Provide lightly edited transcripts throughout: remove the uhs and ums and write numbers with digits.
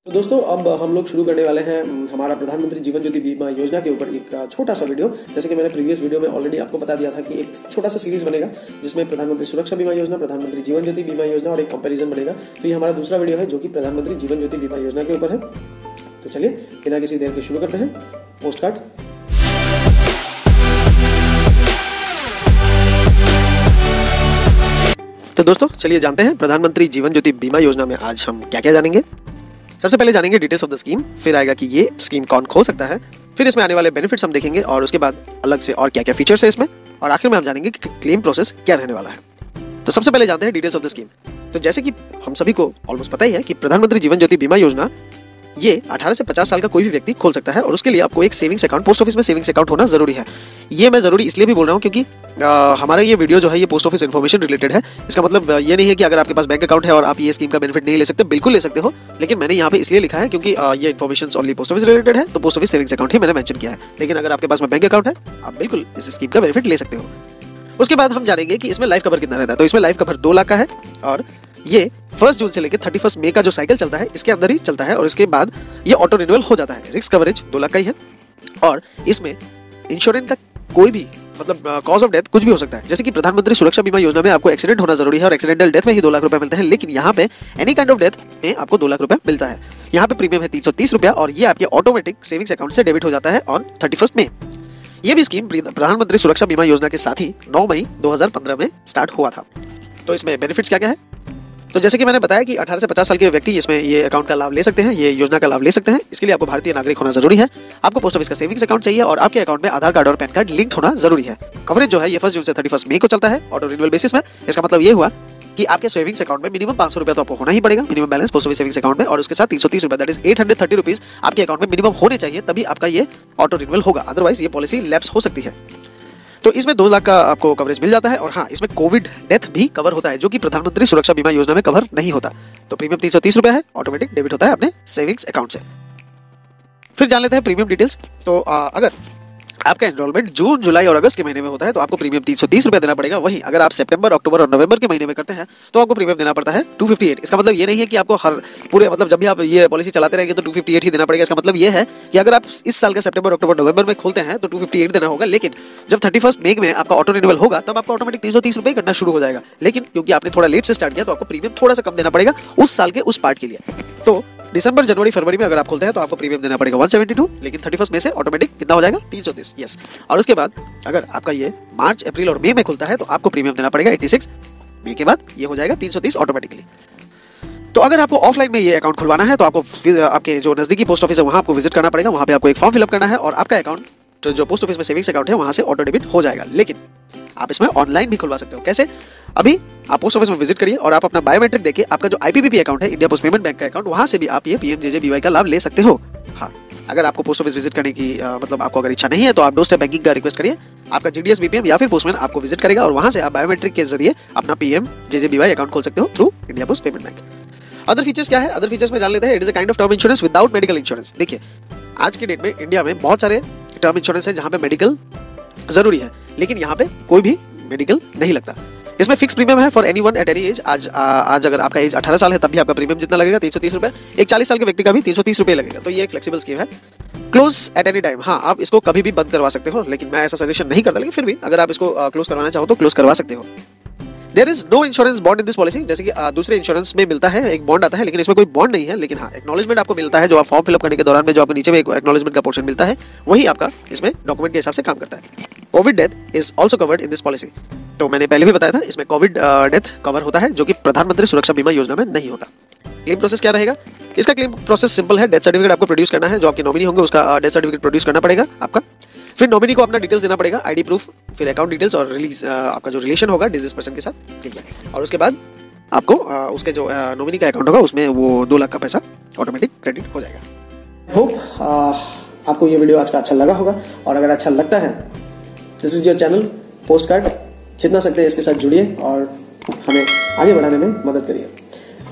तो दोस्तों अब हम लोग शुरू करने वाले हैं हमारा प्रधानमंत्री जीवन ज्योति बीमा योजना के ऊपर एक छोटा सा वीडियो। जैसे कि मैंने प्रीवियस वीडियो में ऑलरेडी आपको बता दिया था कि एक छोटा सा सीरीज बनेगा जिसमें प्रधानमंत्री सुरक्षा बीमा योजना, प्रधानमंत्री जीवन ज्योति बीमा योजना और एक कंपैरिजन बनेगा। तो ये हमारा दूसरा वीडियो है जो कि प्रधानमंत्री जीवन ज्योति बीमा योजना के ऊपर है। तो चलिए बिना किसी देर के शुरू करते हैं। Post card. तो दोस्तों चलिए जानते हैं प्रधानमंत्री जीवन ज्योति बीमा योजना में आज हम क्या क्या जानेंगे। सबसे पहले जानेंगे डिटेल्स ऑफ द स्कीम, फिर आएगा कि ये स्कीम कौन खोल सकता है, फिर इसमें आने वाले बेनिफिट्स हम देखेंगे और उसके बाद अलग से और क्या क्या फीचर्स है इसमें, और आखिर में हम जानेंगे कि क्लेम प्रोसेस क्या रहने वाला है। तो सबसे पहले जानते हैं डिटेल्स ऑफ द स्कीम। तो जैसे कि हम सभी को ऑलमोस्ट पता ही है कि प्रधानमंत्री जीवन ज्योति बीमा योजना ये 18 से 50 साल का कोई भी व्यक्ति खोल सकता है और उसके लिए आपको एक सेविंग्स अकाउंट, पोस्ट ऑफिस में सेविंग्स अकाउंट होना जरूरी है। ये मैं जरूरी इसलिए भी बोल रहा हूँ क्योंकि हमारा ये वीडियो जो है ये पोस्ट ऑफिस इन्फॉर्मेशन रिलेटेड है। इसका मतलब ये नहीं है कि अगर आपके पास बैंक अकाउंट है और आप ये स्कीम का बेनिफिट नहीं ले सकते, बिल्कुल ले सकते हो, लेकिन मैंने यहाँ पे इसलिए लिखा है क्योंकि ये information only post office related है, तो पोस्ट ऑफिस सेविंग्स अकाउंट ही मैंने मेंशन किया है। लेकिन अगर आपके पास में बैंक अकाउंट है, आप बिल्कुल इस स्कीम का बेनिफिट ले सकते हो। उसके बाद हम जानेंगे कि इसमें लाइफ कवर कितना रहता है। तो इसमें लाइफ कवर 2 लाख का है और ये 1 जून से लेकर 31 मई का जो साइकिल चलता है इसके अंदर ही चलता है और इसके बाद ये ऑटो रिन्यूअल हो जाता है। रिस्क कवरेज 2 लाख का ही है और इसमें इंश्योरेंस का कोई भी मतलब कॉज ऑफ डेथ कुछ भी हो सकता है। जैसे कि प्रधानमंत्री सुरक्षा बीमा योजना में आपको एक्सीडेंट होना जरूरी है और एक्सीडेंटल डेथ में ही 2 लाख रुपए मिलते हैं, लेकिन यहाँ पे एनी काइंड ऑफ डेथ में आपको 2 लाख रुपए मिलता है। यहाँ पे प्रीमियम है 330 रुपया और ये आपके ऑटोमेटिक सेविंग्स अकाउंट से डेबिट हो जाता है ऑन 31 मई। ये भी स्कीम प्रधानमंत्री सुरक्षा बीमा योजना के साथ ही 9 मई 2015 में स्टार्ट हुआ था। तो इसमें बेनिफिट्स क्या क्या है? तो जैसे कि मैंने बताया कि 18 से 50 साल के व्यक्ति इसमें ये अकाउंट का लाभ ले सकते हैं, ये योजना का लाभ ले सकते हैं। इसके लिए आपको भारतीय नागरिक होना जरूरी है, आपको पोस्ट ऑफिस का सेविंग्स अकाउंट चाहिए और आपके अकाउंट में आधार कार्ड और पैन कार्ड लिंक होना जरूरी है। कवरेज जो है ये 1 जून से 31 मई को चलता है ऑटो रिन्यूअल बेसिस में। इसका मतलब ये हुआ कि आपके सेविंग्स अकाउंट में मिनिमम 500 रुपया तो आपको होना ही पड़ेगा, minimum balance post office savings account में, और उसके साथ 330 रुपया दैट इज 830 रुपीज आपके अकाउंट में मिनिमम होने चाहिए, तभी आपका ये ऑटो रिन्यूअल होगा, अदरवाइज ये पॉलिसी लैप्स हो सकती है। तो इसमें 2 लाख का आपको कवरेज मिल जाता है और हाँ, इसमें कोविड डेथ भी कवर होता है जो कि प्रधानमंत्री सुरक्षा बीमा योजना में कवर नहीं होता। तो प्रीमियम 330 रुपया है, ऑटोमेटिक डेबिट होता है अपने सेविंग्स अकाउंट से। फिर जान लेते हैं प्रीमियम डिटेल्स। तो अगर आपका एनरोलमेंट जून, जुलाई और अगस्त के महीने में होता है तो आपको प्रीमियम 330 रुपया देना पड़ेगा। वहीं अगर आप सितंबर, अक्टूबर और नवंबर के महीने में करते हैं तो आपको प्रीमियम देना पड़ता है 258। इसका मतलब ये नहीं है कि आपको हर पूरे मतलब जब भी आप ये पॉलिसी चलाते रहेंगे तो 258 ही देना पड़ेगा। इसका मतलब ये है कि अगर आप इस साल का सितंबर, अक्टूबर, नवंबर में खोलते हैं तो 258 देना होगा, लेकिन जब 31 मई में आपका ऑटो रिन्यूअल होगा तब आपको ऑटोमेटिक 330 रुपये कटना शुरू हो जाएगा। लेकिन क्योंकि आपने थोड़ा लेट से स्टार्ट किया तो आपको प्रीमियम थोड़ा सा कम देना पड़ेगा उस साल के उस पार्ट के लिए। तो दिसंबर, जनवरी, फरवरी में अगर आप खोलते हैं तो आपको प्रीमियम देना पड़ेगा 172, लेकिन 31 मई से ऑटोमेटिक कितना हो जाएगा 330। यस। और उसके बाद अगर आपका ये मार्च, अप्रैल और मई में खुलता है तो आपको प्रीमियम देना पड़ेगा 86। मई के बाद ये हो जाएगा 330 ऑटोमेटिकली। तो अगर आपको ऑफलाइन में ये अकाउंट खुलवाना है तो आपको आपके जो नजदीकी पोस्ट ऑफिस है वहां आपको विजिट करना पड़ेगा, वहां पे आपको एक फॉर्म फिलअप करना है और आपका अकाउंट जो पोस्ट ऑफिस में सेविंग्स अकाउंट है वहां से ऑटो डेबिट हो जाएगा। लेकिन आप इसमें ऑनलाइन भी खुलवा सकते हो। कैसे? अभी आप पोस्ट ऑफिस में विजिट करिए और आप अपना बायोमेट्रिक देके आपका जो आईपीपीबी अकाउंट है, इंडिया पोस्ट पेमेंट बैंक का अकाउंट, वहां से भी आप ये पीएमजेजेबीवाई का लाभ ले सकते हो। हाँ, अगर आपको पोस्ट ऑफिस विजिट करने की मतलब आपको अगर इच्छा नहीं है तो आप डोर स्टेप बैंकिंग का रिक्वेस्ट करिए। आपका जीडीएस, बीपीएम या फिर पोस्टमैन आपको विजिट करेगा और वहां से आप बायोमेट्रिक के जरिए अपना पीएमजेजेबीवाई अकाउंट खोल सकते हो through India post payment bank. Other features क्या है? अदर फीचर्स में जान लेते हैं। It is a kind of term insurance without medical insurance. देखिए, आज की डेट में इंडिया में बहुत सारे टर्म इंश्योरेंस है जहां पे मेडिकल जरूरी है, लेकिन यहाँ पे कोई भी मेडिकल नहीं लगता। इसमें फिक्स प्रीमियम है for anyone at any as. आज अगर आपका एज 18 साल है तब भी आपका प्रीमियम जितना लगेगा 330 रुपए, एक 40 साल के व्यक्ति का भी 330 रुपए लगेगा। तो ये एक फ्लेक्सिबल स्कीम है। Close at any time. हाँ, आप इसको कभी भी बंद करवा सकते हो, लेकिन मैं ऐसा सजेशन नहीं करता, लेकिन फिर भी अगर आप इसको क्लोज करवाना चाहो तो क्लोज करवा सकते हो। There is no insurance bond in this policy. जैसे कि दूसरे इंश्योरेंस में मिलता है एक बॉन्ड आता है, लेकिन इसमें कोई बॉन्ड नहीं है, लेकिन हाँ एक्नॉलेजमेंट आपको मिलता है जो आप फॉर्म फिलअप करने के दौरान में जो आपको नीचे में एक एक्नॉलेजमेंट का पोर्शन मिलता है, वही आपका इसमें डॉक्यूमेंट के हिसाब से काम करता है। Covid death is also covered in this policy. तो मैंने पहले भी बताया था इसमें कोविड डेथ कवर होता है जो कि प्रधानमंत्री सुरक्षा बीमा योजना में नहीं होता। क्लेम प्रोसेस क्या रहेगा? इसका क्लेम प्रोसेस सिंपल है। डेथ सर्टिफिकेट आपको प्रोड्यूस करना है, जो आपके नॉमिनी होंगे उसका डेथ सर्टिफिकेट प्रोड्यूस करना पड़ेगा आपका। फिर नॉमिनी को अपना डिटेल्स देना पड़ेगा, आईडी प्रूफ, फिर अकाउंट डिटेल्स और रिलीज आपका जो रिलेशन होगा डिजीज पर्सन के साथ, ठीक है। और उसके बाद आपको उसके जो नॉमिनी का अकाउंट होगा उसमें वो 2 लाख का पैसा ऑटोमेटिक क्रेडिट हो जाएगा। होप आपको ये वीडियो आज का अच्छा लगा होगा, और अगर अच्छा लगता है this is your channel post card, जितना सकते हैं इसके साथ जुड़िए और हमें आगे बढ़ाने में मदद करिए,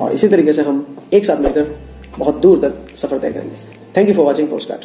और इसी तरीके से हम एक साथ मिलकर बहुत दूर तक सफर तय करेंगे। Thank you for watching post card.